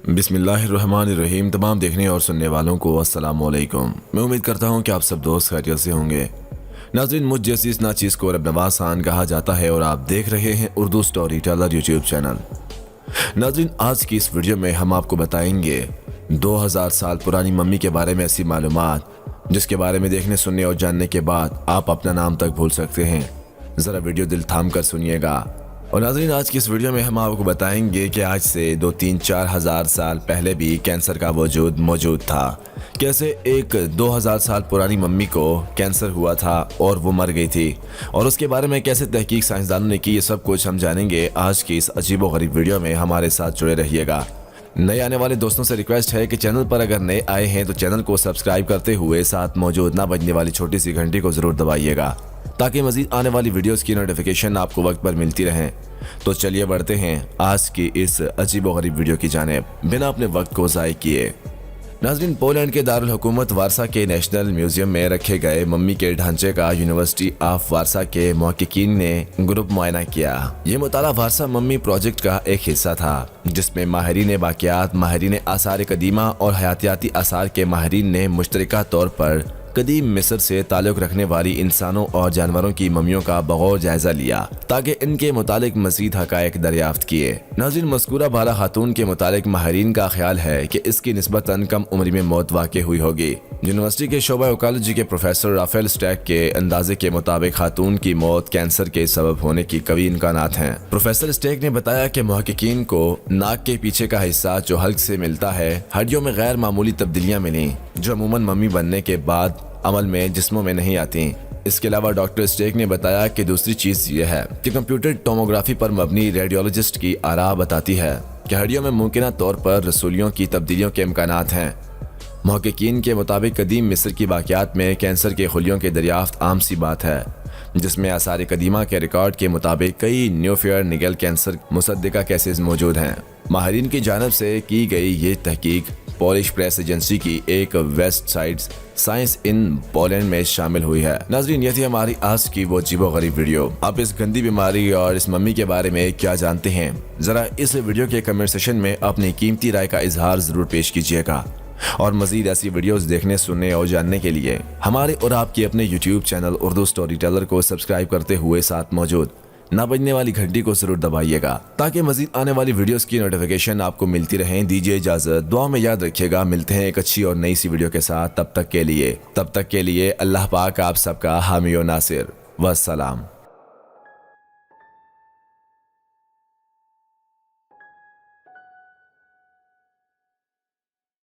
बिस्मिल्लाहिर्रहमानिर्रहीम। तमाम देखने और सुनने वालों को अस्सलाम वालेकुम। मैं उम्मीद करता हूँ कि आप सब दोस्त खैरियत से होंगे। नाज़रीन, मुझ जैसी इस नाचीज़ को रब नवाज़ खान कहा जाता है और आप देख रहे हैं Urdu story teller YouTube channel. नाज़रीन, आज की इस वीडियो में हम आपको बताएंगे 2000 साल पुरानी मम्मी के बारे में ऐसी मालूमात जिसके बारे में देखने, सुनने और जानने के बाद आप अपना नाम तक भूल सकते हैं। ज़रा वीडियो दिल थाम कर सुनिएगा। और नाज़रीन, आज की इस वीडियो में हम आपको बताएंगे कि आज से 2-3-4 हज़ार साल पहले भी कैंसर का वजूद मौजूद था। कैसे एक 2000 साल पुरानी मम्मी को कैंसर हुआ था और वो मर गई थी, और उसके बारे में कैसे तहकीक साइंसदानों ने की, ये सब कुछ हम जानेंगे आज की इस अजीब व गरीब वीडियो में। हमारे साथ जुड़े रहिएगा। नए आने वाले दोस्तों से रिक्वेस्ट है कि चैनल पर अगर नए आए हैं तो चैनल को सब्सक्राइब करते हुए साथ मौजूद ना बजने वाली छोटी सी घंटी को ज़रूर दबाइएगा ताकि मज़ीद आने वाली वीडियोस की नोटिफिकेशन आपको वक्त पर मिलती रहें। तो चलिए बढ़ते हैं आज की इस अजीब व गरीब वीडियो की जानिब बिना अपने वक्त को ज़ाय किए। नाज़रीन, पोलैंड के दारुल हुकूमत वारसा के नेशनल म्यूजियम में रखे गए मम्मी के ढांचे का यूनिवर्सिटी ऑफ वारसा के महक़क़ीन ने ग्रुप मुआयना किया। ये मुताला वारसा मम्मी प्रोजेक्ट का एक हिस्सा था जिसमें माहिरीन बाक़ियात, माहिरीन आसार कदीमा और हयातियाती आसार के माहिरीन ने मुश्तरका तौर पर कदीम मिस्र से ताल्लुक़ रखने वाली इंसानों और जानवरों की मम्मियों का बगौर जायजा लिया ताकि इनके मुतालिक मज़ीद हक़ाइक़ दरियाफ्त किए। नाज़रीन, मज़कूरा बाला खातून के मुतालिक माहिरीन का ख्याल है कि इसकी निस्बतन कम उम्र में मौत वाक़ई हुई होगी। यूनिवर्सिटी के शोबा ओंकोलॉजी के प्रोफेसर राफेल स्टैक के अंदाजे के मुताबिक खातून की मौत कैंसर के सबब होने की कवी इम्कानात हैं। प्रोफेसर स्टैक ने बताया कि महक़क़ीन को नाक के पीछे का हिस्सा जो हल्क से मिलता है, हड्डियों में गैर मामूली तब्दीलियाँ मिली जो अमूमन मम्मी बनने के बाद अमल में जिस्मों में नहीं आती। इसके अलावा डॉक्टर स्टेक ने बताया कि दूसरी चीज़ यह है कि कंप्यूटर टोमोग्राफी पर मबनी रेडियोलॉजिस्ट की आरा बताती है कि हड्डियों में मुमकिन तौर पर रसूलियों की तब्दीलियों के इम्कानात हैं। महक़क़ीन के मुताबिक कदीम मिस्र की बाक़ियात में कैंसर के खुलियों के दरियाफ्त आम सी बात है, जिसमें आसार कदीमा के रिकॉर्ड के मुताबिक कई न्यूफेयर निगल कैंसर मुसद्दिका केसेस मौजूद हैं। माहिरीन की जानब से की गई ये तहकीक पोलिश प्रेस एजेंसी की एक west side science in Poland में शामिल हुई है। नाज़रीन, ये थी हमारी आज की वो अजीब व गरीब वीडियो। आप इस गंदी बीमारी और इस मम्मी के बारे में क्या जानते हैं? ज़रा इस वीडियो के कमेंट सेक्शन में अपनी कीमती राय का इजहार ज़रूर पेश कीजिएगा। और मज़ीद ऐसी वीडियोस देखने, सुनने और जानने के लिए हमारे और आपके अपने YouTube channel Urdu story teller को सब्सक्राइब करते हुए साथ मौजूद ना बजने वाली घंटी को जरूर दबाइएगा ताकि मज़ीद आने वाली वीडियोस की नोटिफिकेशन आपको मिलती रहे। दीजिए इजाज़त, दुआ में याद रखिएगा। मिलते हैं एक अच्छी और नई सी वीडियो के साथ। तब तक के लिए अल्लाह पाक आप सबका हामी और नासिर। वस्सलाम।